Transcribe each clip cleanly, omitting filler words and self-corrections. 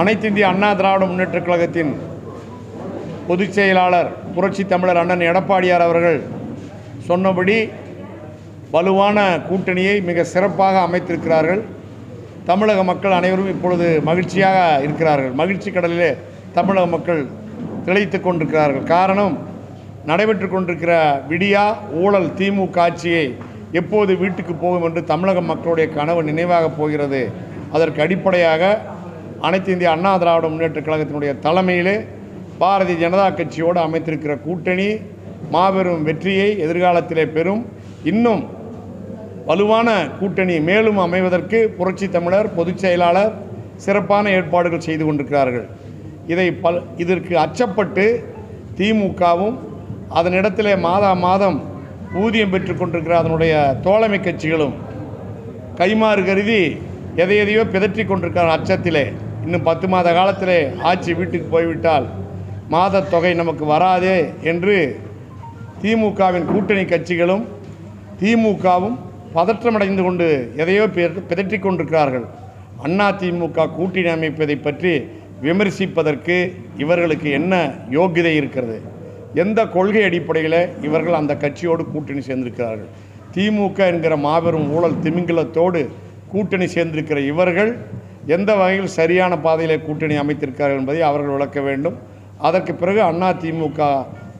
அனைத்து இந்திய அண்ணா திராவிட முன்னேற்றக் கழகத்தின் பொதுச் செயலாளர் புரட்சி தமிழர் அண்ணன் எடப்பாடியார் அவர்கள் சொன்னபடி வலுவான கூட்டணியை மிக சிறப்பாக அமைத்திருக்கிறார்கள். தமிழக மக்கள் அனைவரும் இப்பொழுது மகிழ்ச்சியாக இருக்கிறார்கள். மகிழ்ச்சி கடலிலே தமிழக மக்கள் திளைத்து கொண்டிருக்கிறார்கள். காரணம், நடைபெற்று கொண்டிருக்கிற விடியா ஊழல் திமுக ஆட்சியை எப்போது வீட்டுக்கு போகும் என்று தமிழக மக்களுடைய கனவு நினைவாக போகிறது. அதற்கு அடிப்படையாக அனைத்து இந்திய அண்ணா திராவிட முன்னேற்றக் கழகத்தினுடைய தலைமையிலே பாரதிய ஜனதா கட்சியோடு அமைத்திருக்கிற கூட்டணி மாபெரும் வெற்றியை எதிர்காலத்திலே பெறும். இன்னும் வலுவான கூட்டணி மேலும் அமைவதற்கு புரட்சி தமிழர் பொதுச் செயலாளர் சிறப்பான ஏற்பாடுகள் செய்து கொண்டிருக்கிறார்கள். இதற்கு அச்சப்பட்டு திமுகவும் அதனிடத்திலே மாதம் ஊதியம் பெற்று கொண்டிருக்கிற அதனுடைய தோழமை கட்சிகளும் கைமாறு கருதி எதையோ பிதற்றி கொண்டிருக்கிற அச்சத்திலே இன்னும் 10 மாத காலத்திலே ஆட்சி வீட்டுக்கு போய்விட்டால் மாத தொகை நமக்கு வராதே என்று திமுகவின் கூட்டணி கட்சிகளும் திமுகவும் பதற்றமடைந்து கொண்டு எதையோ பிதற்றி கொண்டிருக்கிறார்கள். அண்ணா திமுக கூட்டணி அமைப்பதை பற்றி விமர்சிப்பதற்கு இவர்களுக்கு என்ன யோகிதை இருக்கிறது? எந்த கொள்கை அடிப்படையில் இவர்கள் அந்த கட்சியோடு கூட்டணி சேர்ந்திருக்கிறார்கள்? திமுக என்கிற மாபெரும் ஊழல் திமிங்கலத்தோடு கூட்டணி சேர்ந்திருக்கிற இவர்கள் எந்த வகையில் சரியான பாதையில் கூட்டணி அமைத்திருக்கிறார்கள் என்பதை அவர்கள் விளக்க வேண்டும். அதற்கு பிறகு அண்ணா திமுக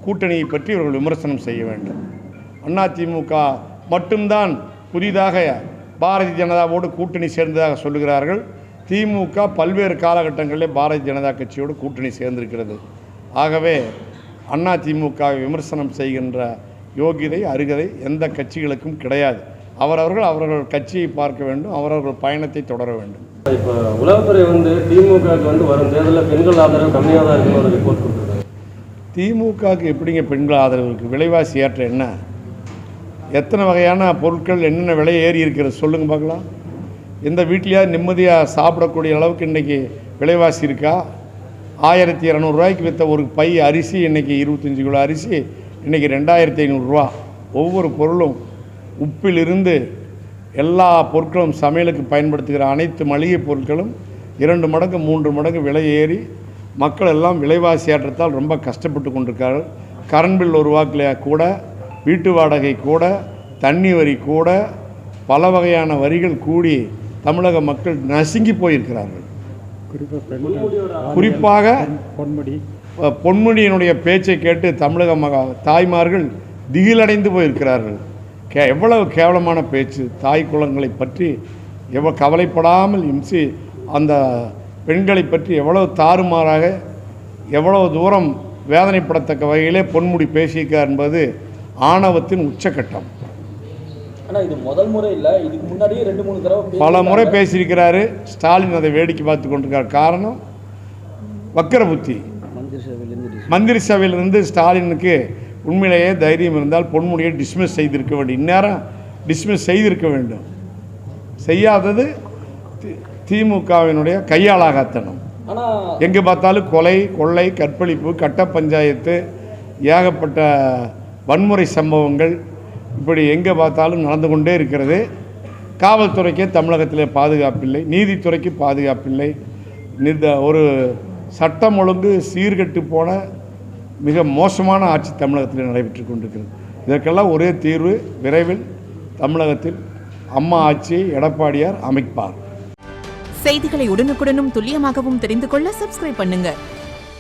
கூட்டணியை பற்றி இவர்கள் விமர்சனம் செய்ய வேண்டும். அண்ணா திமுக மட்டும்தான் புதிதாக பாரதிய ஜனதாவோடு கூட்டணி சேர்ந்ததாக சொல்லுகிறார்கள். திமுக பல்வேறு காலகட்டங்களில் பாரதிய ஜனதா கட்சியோடு கூட்டணி சேர்ந்திருக்கிறது. ஆகவே அண்ணா திமுக விமர்சனம் செய்கின்ற யோகிதை அருகதை எந்த கட்சிகளுக்கும் கிடையாது. அவரவர்கள் கட்சியை பார்க்க வேண்டும், அவரவர்கள் பயணத்தை தொடர வேண்டும். இப்போ உளவுத்துறை திமுகவுக்கு வரும் தேர்தலில் பெண்கள் ஆதரவு கம்மியாக தான் இருக்குன்னு ஒரு ரிப்போர்ட் கொடுத்துருக்காங்க. திமுகவுக்கு எப்படிங்க பெண்கள் ஆதரவு இருக்குது? விலைவாசி ஏற்ற என்ன? எத்தனை வகையான பொருட்கள் என்னென்ன விலை ஏறி இருக்கிறது சொல்லுங்கள் பார்க்கலாம். எந்த வீட்லையாவது நிம்மதியாக சாப்பிடக்கூடிய அளவுக்கு இன்றைக்கி விலைவாசி இருக்கா? 1200 ரூபாய்க்கு விற்ற ஒரு பை அரிசி இன்றைக்கி 25 கிலோ அரிசி இன்றைக்கி 2500 ரூபா. ஒவ்வொரு பொருளும் உப்பிலிருந்து எல்லா பொருட்களும் சமையலுக்கு பயன்படுத்துகிற அனைத்து மளிகை பொருட்களும் 2 மடங்கு 3 மடங்கு விலை ஏறி மக்கள் எல்லாம் விலைவாசி ஏற்றத்தால் ரொம்ப கஷ்டப்பட்டு கொண்டிருக்கார்கள். கரண்ட் பில் ரூபாய்க்குல கூட, வீட்டு வாடகை கூட, தண்ணி வரி கூட, பல வகையான வரிகள் கூடி தமிழக மக்கள் நசுங்கி போயிருக்கிறார்கள். குறிப்பாக பொன்முடியினுடைய பேச்சை கேட்டு தமிழக தாய்மார்கள் திகிலடைந்து போயிருக்கிறார்கள். எவ்வளவு கேவலமான பேச்சு! தாய் குலங்களை பற்றி எவ்வளவு கவலைப்படாமல் அந்த பெண்களை பற்றி எவ்வளவு தாறுமாறாக எவ்வளவு தூரம் வேதனைப்படத்தக்க வகையிலே பொன்முடி பேசியிருக்கார் என்பது ஆணவத்தின் உச்சக்கட்டம். ஆனால் இது முதல் முறை இல்லை, இதுக்கு முன்னாடியே 2-3 தடவை பல முறை பேசியிருக்கிறாரு. ஸ்டாலின் அதை வேடிக்கை பார்த்து கொண்டிருக்கார். காரணம், வக்கர புத்தி. மந்திரி சபையிலிருந்து ஸ்டாலினுக்கு உண்மையிலேயே தைரியம் இருந்தால் பொன்முடியை டிஸ்மிஸ் செய்திருக்க வேண்டும். இந்நேரம் டிஸ்மிஸ் செய்திருக்க வேண்டும். செய்யாதது திமுகவினுடைய கையாளாகத்தனம். எங்கே பார்த்தாலும் கொலை, கொள்ளை, கற்பழிப்பு, கட்ட பஞ்சாயத்து, ஏகப்பட்ட வன்முறை சம்பவங்கள் இப்படி எங்கே பார்த்தாலும் நடந்து கொண்டே இருக்கிறது. காவல்துறைக்கே தமிழகத்தில் பாதுகாப்பில்லை, நீதித்துறைக்கு பாதுகாப்பில்லை. ஒரு சட்டம் ஒழுங்கு சீர்கெட்டு போன மிக மோசமான ஆட்சி தமிழகத்தில் நடைபெற்று கொண்டிருக்கிறது. இதற்கெல்லாம் ஒரே தீர்வு, விரைவில் தமிழகத்தில் அம்மா ஆட்சியை எடப்பாடியார் அமைப்பார். செய்திகளை உடனுக்குடனும் துல்லியமாகவும் தெரிந்து கொள்ள சப்ஸ்கிரைப் பண்ணுங்க.